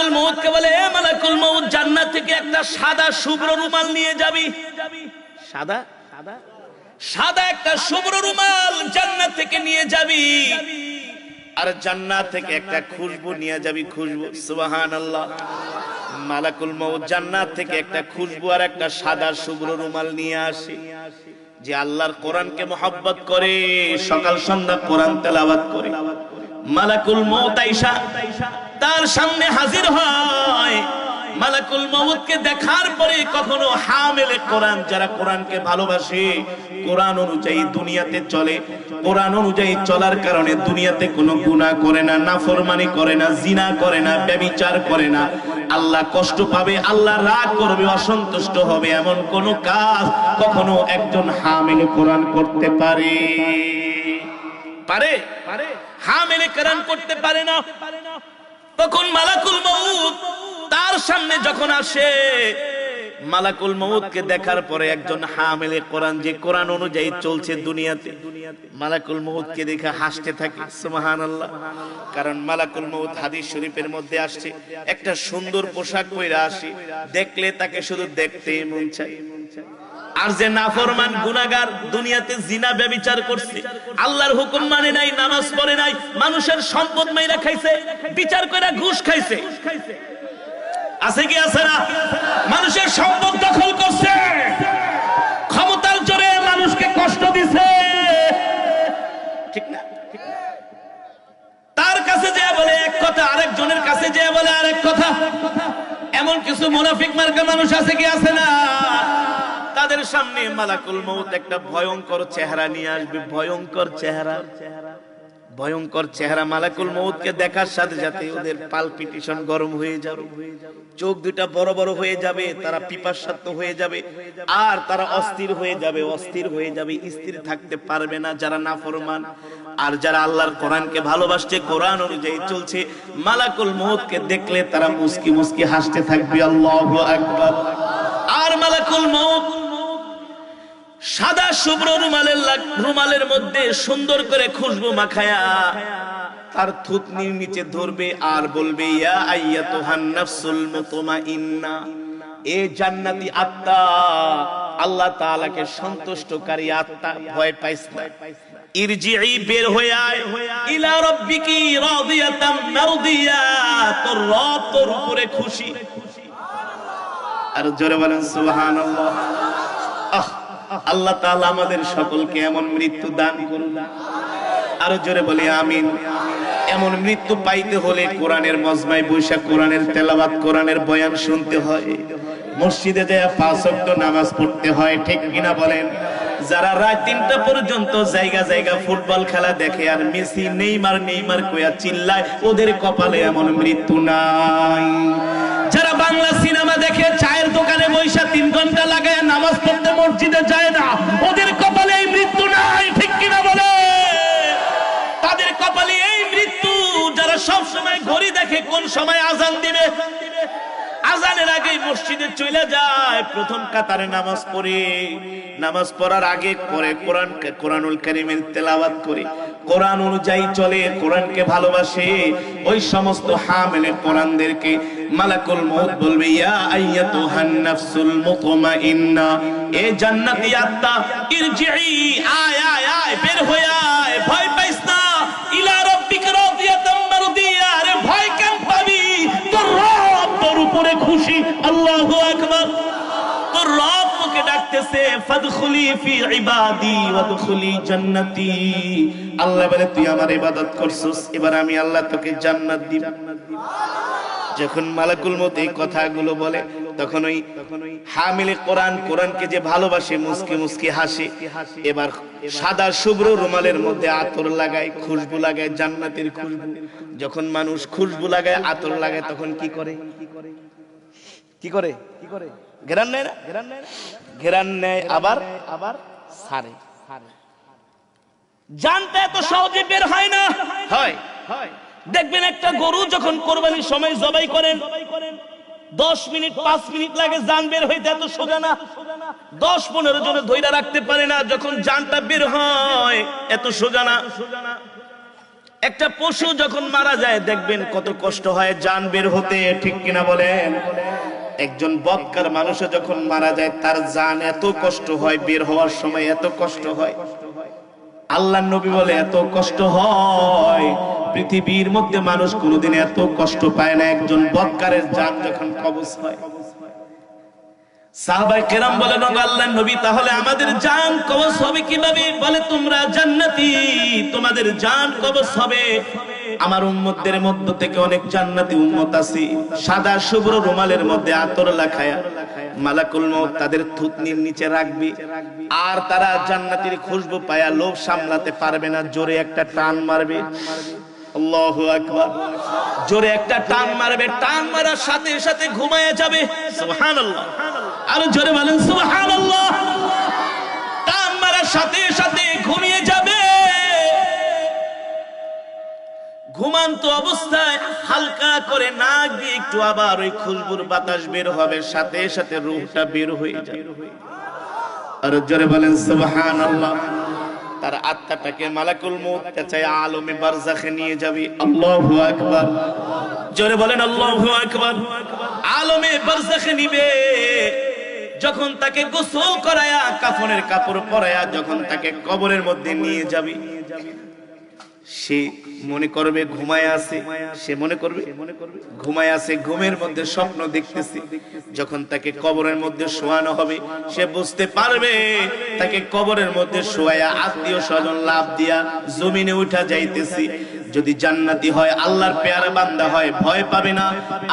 মালাকুল মউতকে বলে, এ মালাকুল মউত, জান্নাত থেকে একটা সাদা শুভ্র রুমাল নিয়ে যাবি। সাদা সাদা একটা শুভ্র রুমাল জান্নাত থেকে নিয়ে যাবি, আর জান্নাত থেকে একটা খুশবু নিয়ে যাবি, খুশবু। সুবহানাল্লাহ। মালাকুল মউত জান্নাত থেকে একটা খুশবু আর একটা সাদা শুভ্র রুমাল নিয়ে আসে। যে আল্লাহর কোরআনকে মহব্বত করে, সকাল সন্ধ্যা কোরআন তেলাওয়াত করে, মালাকুল মউত আয়েশা তার সামনে হাজির হয়। মালাকুল মউতকে দেখার পরে কখনো হামিলে কোরআন, যারা কোরআনকে ভালোবাসে, কোরআন অনুযায়ী দুনিয়াতে চলে, কোরআন অনুযায়ী চলার কারণে দুনিয়াতে কোনো গুনাহ করে না, নাফরমানি করে না, জিনা করে না, ব্যভিচার করে না, আল্লাহ কষ্ট পাবে, আল্লাহ রাগ করবে, অসন্তুষ্ট হবে, এমন কোন কাজ কখনো একজন হামিলে কোরআন করতে পারে? হামিলে কোরআন করতে পারে না। তখন মালাকুল মউত তার সামনে যখন আসে, মালাকুল মউতকে দেখার পরে একজন হামিলে কোরআন, যে কোরআন অনুযায়ী চলছে দুনিয়াতে, মালাকুল মউতকে দেখে হাসতে থাকে। সুবহানাল্লাহ। কারণ মালাকুল মউত হাদিস শরীফের মধ্যে আসছে, একটা সুন্দর পোশাক পরে আসে, দেখলে তাকে শুধু দেখতেই মন চায়। আর যে নাফরমান গুনাহগার, দুনিয়াতে জিনা ব্যভিচার করছে, আল্লাহর হুকুম মানে নাই, নামাজ পড়ে নাই, মানুষের সম্পদ মাইরা খাইছে, বিচার করে ঘুষ খাইছে, আছে কি আছে না? মানুষের সম্পদ দখল করছে, ক্ষমতার জোরে মানুষকে কষ্ট দিছে, ঠিক না? তার কাছে যে বলে এক কথা, আরেকজনের কাছে যে বলে আরেক কথা। এমন কিছু মুনাফিক মার্কা মানুষ আছে কি আছে না? তাদের সামনে মালাকুল মউত একটা ভয়ঙ্কর চেহারা নিয়ে আসবে, ভয়ঙ্কর চেহারা, ভয়ঙ্কর চেহারা। মালাকুল মউতকে দেখার সাথে সাথে ওদের পালপিটেশন গরম হয়ে যাবে, চোখ দুটা বড় বড় হয়ে যাবে, তারা পিপাসার্ত হয়ে যাবে, আর তারা অস্থির হয়ে যাবে, অস্থির হয়ে যাবে, স্থির থাকতে পারবে না যারা নাফরমান। আর যারা আল্লাহর কোরআনকে ভালোবাসছে, কোরআন অনুযায়ী চলছে, মালাকুল মউতকে দেখলে তারা মুস্কি মুস্কি হাসতে থাকবে। আল্লাহু আকবার। আর মালাকুল মউত সাদা শুভ্র রুমালের মধ্যে সুন্দর করে খুশবু মাখায়া তার থুতনির নিচে ধরবে আর বলবে, ইয়া আইয়াতুহান নাফসুল মুতমাইন্না, এ জান্নাতি আত্মা, আল্লাহ তাআলাকে সন্তুষ্টকারী আত্মা, ভয় পাইস না, ইরজিই, বের হয়ে আয়, ইলা রাব্বিকি রাদিয়াতাম মারদিয়া, তোর রব তোর উপরে খুশি। আর জোরে বলেন সুবহানাল্লাহ। আল্লাহ তাআলা আমাদের সকলকে এমন মৃত্যু দান করুন। আরো জোরে বলি আমিন। এমন মৃত্যু পাইতে হলে কোরআনের মজমায় বৈশা কোরআনের তেলাওয়াত, কোরআনের বয়ান শুনতে হয়, মসজিদে যায় 5 ওয়াক্ত নামাজ পড়তে হয়, ঠিক কিনা বলেন? যারা রাত 3টা পর্যন্ত জায়গা জায়গা ফুটবল খেলা দেখে আর মেসি নেইমার নেইমার কইয়া চিল্লায়, ওদের কপালে এমন মৃত্যু নাই। যারা বাংলা সিনেমা দেখে চায়ের দোকানে বৈশা 3 ঘন্টা লাগায় নামাজ পড়তে মসজিদে যায় না, ওদের কপালে এই মৃত্যু নাই, ঠিক কিনা বলে? তাদের কপালে এই মৃত্যু। যারা সব সময় ঘড়ি দেখে কোন সময় আজান দিবে, আজানের আগেই মসজিদে চলে যায়, প্রথম কাতারে নামাজ পড়ে, নামাজ পড়ার আগে পরে কোরআনুল কারীমের তেলাওয়াত করে, কোরআন অনুযায়ী চলে, কোরআনকে ভালোবাসে, ওই সমস্ত হামিলে কোরআনদেরকে মালাকুল মউত বলবে, ইয়া আইয়াতুহান নাফসুল মুতমাইন্না, এ জান্নাতি আত্মা, ইরজিই, আয় আয় আয়, বের হয়ে আয়, ভয় পাইস না, ইলা রাব্বিকা রাদিয়াতাম মারদিয়া, আরে ভয় কেন পাবি, তোর রব তোর উপরে খুশি। আল্লাহু আকবার। তোর রব তোকে ডাকতেছে, ফাদখুলি ফি ইবাদি ওয়াদখুলি জান্নাতি। আল্লাহ বলে, তুই আমার ইবাদত করছিস, এবার আমি আল্লাহ তোকে জান্নাত দিব। যখন মালাকুল মউত এই কথাগুলো বলে, তখন ওই হামিলে কোরআন, কোরআনকে যে ভালোবাসে, মুস্কি মুস্কি হাসে। এবার সাদা শুভ্র রুমালের মধ্যে আতর লাগায়, খুশবু লাগায়, জান্নাতের খুশবু। যখন মানুষ খুশবু লাগায়, আতর লাগায়, তখন কি করে? কি করে? ঘেরান নেয় না? ঘেরান নেয়, আবার ছাড়ে। জানতে এত সহজে বের হয় না। হয় দেখবেন একটা গরু যখন কোরবানির সময় জবাই করেন, 10 মিনিট 5 মিনিট লাগে জান বের হইতে, এত সোজা না। 10-15 জনে ধইরা রাখতে পারে না, যখন জানটা বের হয় এত সোজা না। একটা পশু যখন মারা যায় দেখবেন কত কষ্ট হয় জান বের হতে, ঠিক কিনা বলেন? একজন বদকার মানুষ যখন মারা যায় তার জান এত কষ্ট হয়, বের হওয়ার সময় এত কষ্ট হয়। আল্লাহর নবী বলে এত কষ্ট হয় পৃথিবীর মধ্যে মানুষ কোনোদিন এত কষ্ট পায় না একজন বদকারের জান যখন কবজ হয়। সাহাবায়ে কেরাম বলেন, আল্লাহর নবী তাহলে আমাদের জান কবজ হবে কিভাবে? বলে তোমরা জান্নাতি, তোমাদের জান কবজ হবে। আমার উম্মতদের মধ্য থেকে অনেক জান্নাতি উম্মত আছে, সাদা শুভ্র রুমালের মধ্যে আতর লাগায়া মালাকুল মউত তাদের থুতনির নিচে রাখবে, আর তারা জান্নাতের খুশবু পায়া লোভ সামলাতে পারবে না, জোরে একটা টান মারবে। আল্লাহু আকবার। জোরে একটা টান মারবে, টান মারার সাথে সাথে ঘুমায়া যাবে। সুবহানাল্লাহ। আরো জোরে বলেন সুবহানাল্লাহ। টান মারার সাথে সাথে ঘুমিয়ে যাবে। ঘুমান্ত অবস্থায় হালকা করে নাক দিয়ে একটু আবার ওই খুশবুর বাতাস বের হবে, সাথে সাথে রূহটা বের হয়ে যাবে। আর জোরে বলেন সুবহানাল্লাহ। তার আত্মাটাকে মালাকুল মউত চাই আলমে বারজাখে নিয়ে যাবে। আল্লাহু আকবার। জোরে বলেন আল্লাহু আকবার। আলমে বারজাখে নিবে। যখন তাকে গোসল করায়া কাফনের কাপড় পরায়া যখন তাকে কবরের মধ্যে নিয়ে যাবে, সে মনে করবে ঘুমায় আছে, সে মনে করবে ঘুমায় আছে, ঘুমের মধ্যে স্বপ্ন দেখতেছে। যখন তাকে কবরের মধ্যে শোয়ানো হবে সে বুঝতে পারবে তাকে কবরের মধ্যে শোয়া আত্মীয় স্বজন লাভ দিয়া জমিনে উঠা যাইতেছি। যদি জান্নাতি হয়, আল্লাহর পেয়ারা বান্দা হয়, ভয় পাবে না।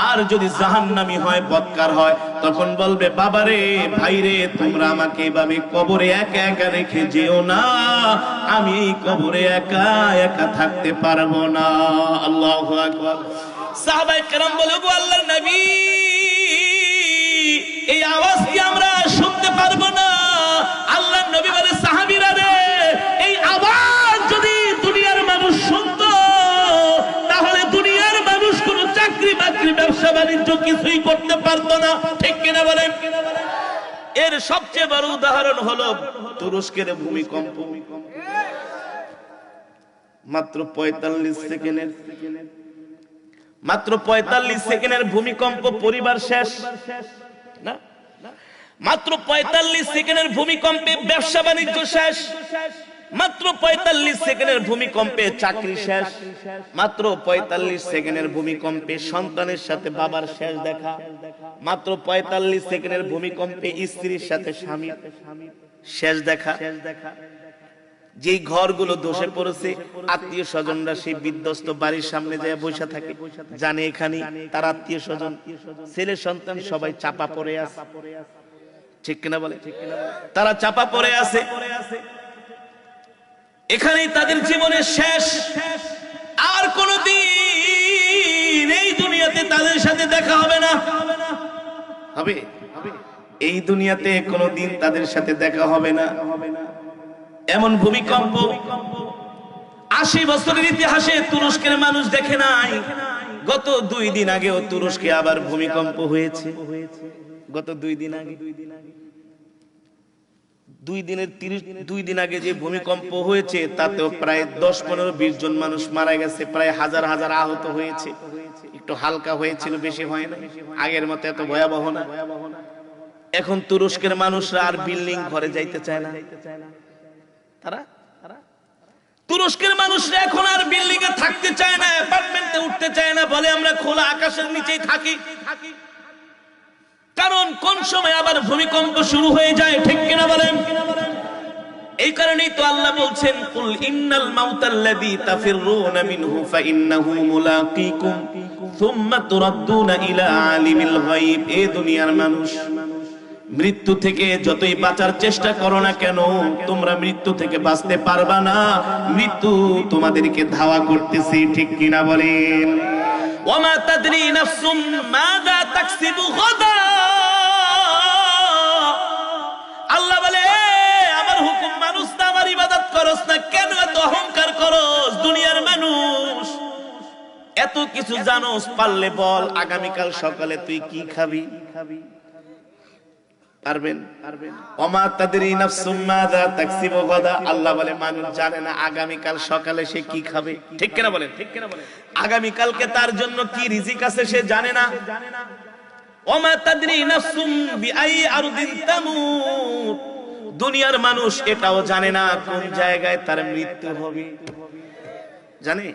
আর যদি জাহান্নামী হয়, বদকার হয়, তখন বলবে বাবারে ভাইরে তোমরা আমাকে এভাবে কবরে একা একা রেখে যেও না, আমি এই কবরে একা একা থাকতে পারবো না। আল্লাহু আকবার। সাহাবায়ে কেরাম বলে, গো আল্লাহর নবী এই আওয়াজ কি আমরা শুনতে পারবো না? আল্লাহর নবী বলে, সাহাবীরা রে এই আওয়াজ যদি দুনিয়ার মানুষ শুনতো তাহলে দুনিয়ার মানুষ কোনো চাকরি বাকরি ব্যবসা বাণিজ্য কিছুই করতে পারতো না, ঠিক কিনা বলেন? এর সবচেয়ে বড় উদাহরণ হলো তুরস্কের ভূমিকম্প। মাত্র 45 সেকেন্ডের ভূমিকম্প, পরিবার শেষ না? মাত্র 45 সেকেন্ডের ভূমিকম্পে ব্যবসা বাণিজ্য শেষ, মাত্র 45 সেকেন্ডের ভূমিকম্পে চাকরি শেষ, মাত্র 45 সেকেন্ডের ভূমিকম্পে সন্তানের সাথে বাবার শেষ দেখা, মাত্র 45 সেকেন্ডের ভূমিকম্পে স্ত্রীর সাথে স্বামীর শেষ দেখা। যেই ঘরগুলো ধসে পড়েছে আত্মীয় স্বজনরা সেই বিধ্বস্ত বাড়ির সামনে যায় বসে থাকে, জানে এখানে তার আত্মীয় স্বজন ছেলে সন্তান সবাই চাপা পড়ে আছে, ঠিক কিনা বলে? তারা চাপা পড়ে আছে, এখানেই তাদের জীবনের শেষ। আর কোনদিন এই দুনিয়াতে তাদের সাথে দেখা হবে না। হবে? এই দুনিয়াতে কোনদিন তাদের সাথে দেখা হবে না। এমন ভূমিকম্প 80 বছরের ইতিহাসে তুরস্কের মানুষ দেখে নাই। গত 2 দিন আগেও তুরস্কে আবার ভূমিকম্প হয়েছে। গত 2 দিন আগে, 2 দিন আগে যে ভূমিকম্প হয়েছে তাতেও প্রায় 10-15-20 জন মানুষ মারা গেছে, প্রায় হাজার হাজার আহত হয়েছে। একটু হালকা হয়েছিল, বেশি হয় না, আগের মতো এত ভয়াবহ না। এখন তুরস্কের মানুষরা আর বিল্ডিং ঘরে যাইতে চায় না। তুরস্কের মানুষরা এখন আর বিল্ডিং এ থাকতে চায় না, অ্যাপার্টমেন্টে উঠতে চায় না, বলে আমরা খোলা আকাশের নিচেই থাকি। কারণ কোন সময় আবার ভূমিকম্প শুরু হয়ে যায়, ঠিক কিনা বলেন? এই কারণেই তো আল্লাহ বলছেন, কুল ইন্নাল মাউতাল্লাযী তাফিররুনা মিনহু ফাইন্নাহু মুলাকীকুম সুম্মা তুরাদ্দুনা ইলা আলিমিল গায়ব। এই দুনিয়ার মানুষ, মৃত্যু থেকে যতই বাঁচার চেষ্টা করো না কেন, তোমরা মৃত্যু থেকে বাঁচতে পারবা না। মৃত্যু তোমাদেরকে ধাওয়া করতেছে, ঠিক কিনা বলেন? ওয়ামা তাদরি নাফসুম মাযা তাকসিবু গাদা। আল্লাহ বলে, আমার হুকুম মানুষ না, আমার ইবাদত করস না কেন, এত অহংকার করস? দুনিয়ার মানুষ এত কিছু জানোস, পারলে বল আগামীকাল সকালে তুই কি খাবি? পারবেন? ওমা তাদরি নাফসুম মাযা তাকসিবু গাদা। আল্লাহ বলে মানুষ জানে না আগামীকাল সকালে সে কি খাবে। ঠিক কিনা বলেন? আগামীকালকে তার জন্য কি রিজিক আছে সে জানে না। ওমা তাদরি নাফসুম বিআই আরদিন তামুত। দুনিয়ার মানুষ এটাও জানে না কোন জায়গায় তার মৃত্যু হবে। জানে?